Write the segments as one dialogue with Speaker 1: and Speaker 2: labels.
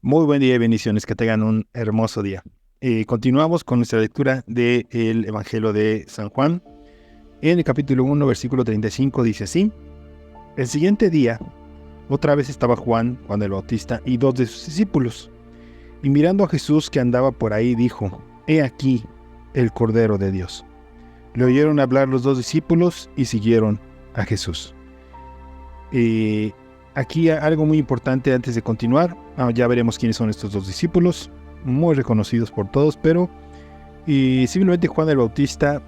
Speaker 1: Muy buen día y bendiciones, que tengan un hermoso día. Continuamos con nuestra lectura del Evangelio de San Juan. En el capítulo 1, versículo 35 dice así: El siguiente día, otra vez estaba Juan el Bautista y dos de sus discípulos. Y mirando a Jesús que andaba por ahí, dijo: He aquí el Cordero de Dios. Le oyeron hablar los dos discípulos y siguieron a Jesús. Aquí algo muy importante antes de continuar. Ya veremos quiénes son estos dos discípulos, muy reconocidos por todos, pero simplemente Juan el Bautista,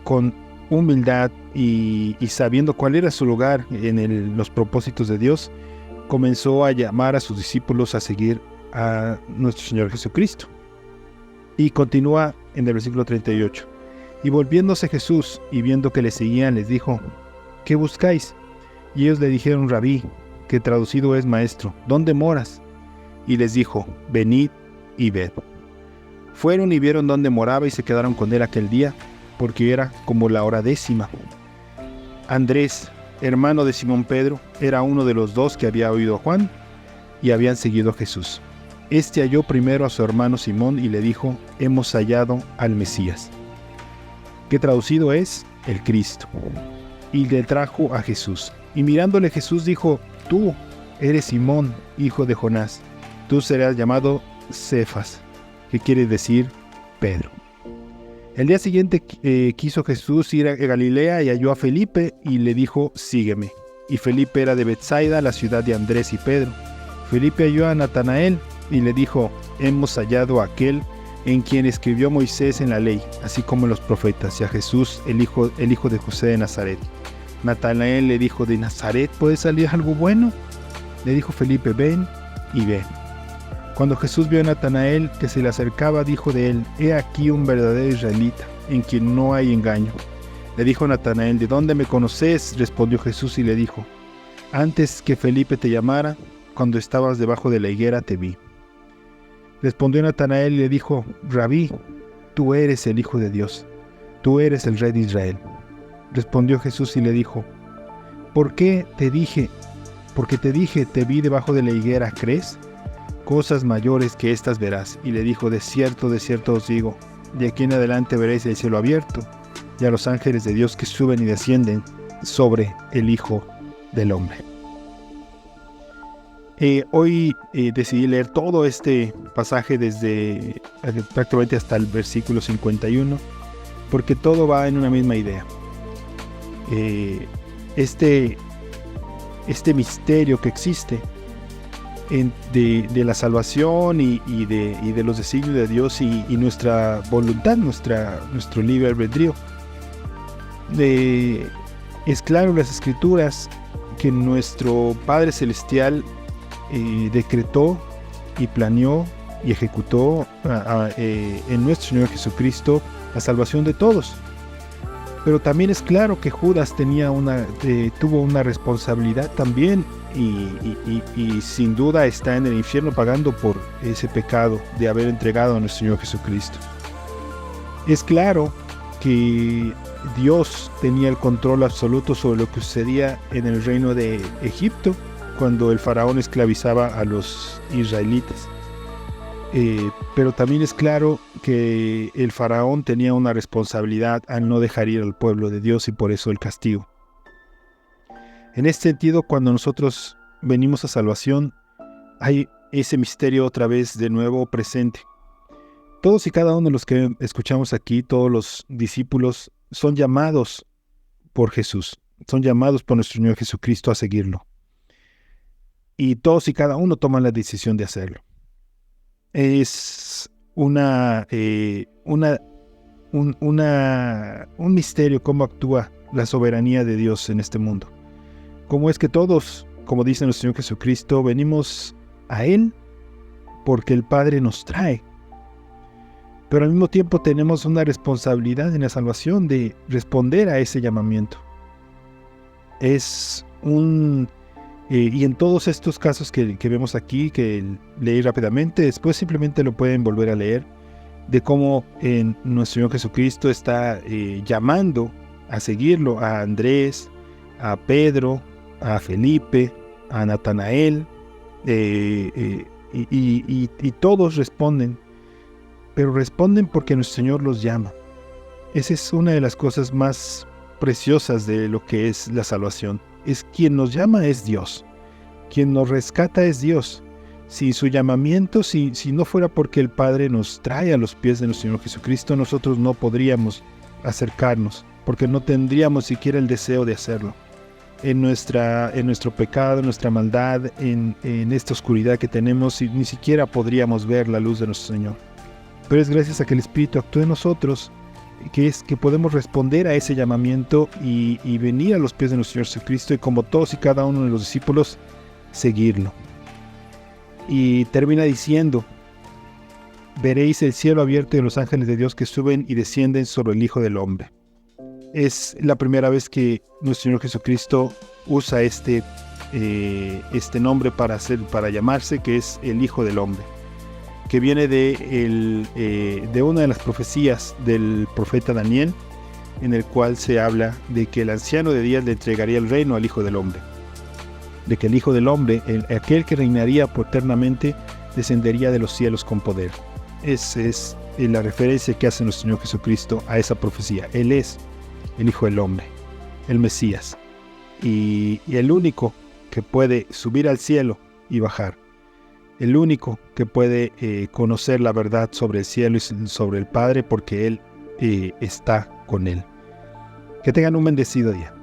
Speaker 1: con humildad y sabiendo cuál era su lugar en los propósitos de Dios, comenzó a llamar a sus discípulos a seguir a nuestro Señor Jesucristo. Y continúa en el versículo 38. Y volviéndose Jesús y viendo que le seguían, les dijo: ¿Qué buscáis? Y ellos le dijeron: Rabí, que traducido es maestro, ¿dónde moras? Y les dijo: Venid y ved. Fueron y vieron dónde moraba y se quedaron con él aquel día, porque era como la hora 10:00. Andrés, hermano de Simón Pedro, era uno de los dos que había oído a Juan y habían seguido a Jesús. Este halló primero a su hermano Simón y le dijo: Hemos hallado al Mesías, que traducido es el Cristo. Y le trajo a Jesús. Y mirándole Jesús dijo: Tú eres Simón, hijo de Jonás. Tú serás llamado Cefas, que quiere decir Pedro. El día siguiente quiso Jesús ir a Galilea y halló a Felipe y le dijo: Sígueme. Y Felipe era de Betsaida, la ciudad de Andrés y Pedro. Felipe halló a Natanael y le dijo: Hemos hallado a aquel en quien escribió Moisés en la ley, así como los profetas, y a Jesús, el hijo de José de Nazaret. Natanael le dijo: ¿De Nazaret puede salir algo bueno? Le dijo Felipe: Ven y ve. Cuando Jesús vio a Natanael que se le acercaba, dijo de él: He aquí un verdadero israelita, en quien no hay engaño. Le dijo Natanael: ¿De dónde me conoces? Respondió Jesús y le dijo: Antes que Felipe te llamara, cuando estabas debajo de la higuera te vi. Respondió Natanael y le dijo: Rabí, tú eres el Hijo de Dios, tú eres el Rey de Israel. Respondió Jesús y le dijo: Porque te dije, te vi debajo de la higuera, ¿crees? Cosas mayores que estas verás. Y le dijo: de cierto os digo, de aquí en adelante veréis el cielo abierto, y a los ángeles de Dios que suben y descienden sobre el Hijo del Hombre. Hoy decidí leer todo este pasaje desde prácticamente hasta el versículo 51, porque todo va en una misma idea. Este misterio que existe de la salvación y de los designios de Dios y nuestra voluntad, nuestro libre albedrío. Es claro en las Escrituras que nuestro Padre Celestial decretó y planeó y ejecutó en nuestro Señor Jesucristo la salvación de todos. Pero también es claro que Judas tuvo una responsabilidad también y sin duda está en el infierno pagando por ese pecado de haber entregado a nuestro Señor Jesucristo. Es claro que Dios tenía el control absoluto sobre lo que sucedía en el reino de Egipto cuando el faraón esclavizaba a los israelitas. Pero también es claro que el faraón tenía una responsabilidad al no dejar ir al pueblo de Dios y por eso el castigo. En este sentido, cuando nosotros venimos a salvación, hay ese misterio otra vez de nuevo presente. Todos y cada uno de los que escuchamos aquí, todos los discípulos, son llamados por Jesús, son llamados por nuestro Señor Jesucristo a seguirlo. Y todos y cada uno toman la decisión de hacerlo. Es un misterio cómo actúa la soberanía de Dios en este mundo. Cómo es que todos, como dice nuestro Señor Jesucristo, venimos a Él porque el Padre nos trae. Pero al mismo tiempo tenemos una responsabilidad en la salvación de responder a ese llamamiento. Y en todos estos casos que vemos aquí, que leí rápidamente, después simplemente lo pueden volver a leer, de cómo nuestro Señor Jesucristo está llamando a seguirlo a Andrés, a Pedro, a Felipe, a Natanael, y todos responden, pero responden porque nuestro Señor los llama. Esa es una de las cosas más preciosas de lo que es la salvación. Es quien nos llama es Dios, quien nos rescata es Dios. Si su llamamiento, si no fuera porque el Padre nos trae a los pies de nuestro Señor Jesucristo, nosotros no podríamos acercarnos, porque no tendríamos siquiera el deseo de hacerlo. En nuestro pecado, en nuestra maldad, en esta oscuridad que tenemos, ni siquiera podríamos ver la luz de nuestro Señor. Pero es gracias a que el Espíritu actúa en nosotros, que podemos responder a ese llamamiento y venir a los pies de nuestro Señor Jesucristo, y como todos y cada uno de los discípulos, seguirlo. Y termina diciendo: veréis el cielo abierto y los ángeles de Dios que suben y descienden sobre el Hijo del Hombre. Es la primera vez que nuestro Señor Jesucristo usa este nombre para llamarse, que es el Hijo del Hombre, que viene de una de las profecías del profeta Daniel, en el cual se habla de que el anciano de días le entregaría el reino al Hijo del Hombre, de que el Hijo del Hombre, aquel que reinaría eternamente, descendería de los cielos con poder. Esa es la referencia que hace nuestro Señor Jesucristo a esa profecía. Él es el Hijo del Hombre, el Mesías, y el único que puede subir al cielo y bajar, el único que puede conocer la verdad sobre el cielo y sobre el Padre, porque Él está con Él. Que tengan un bendecido día.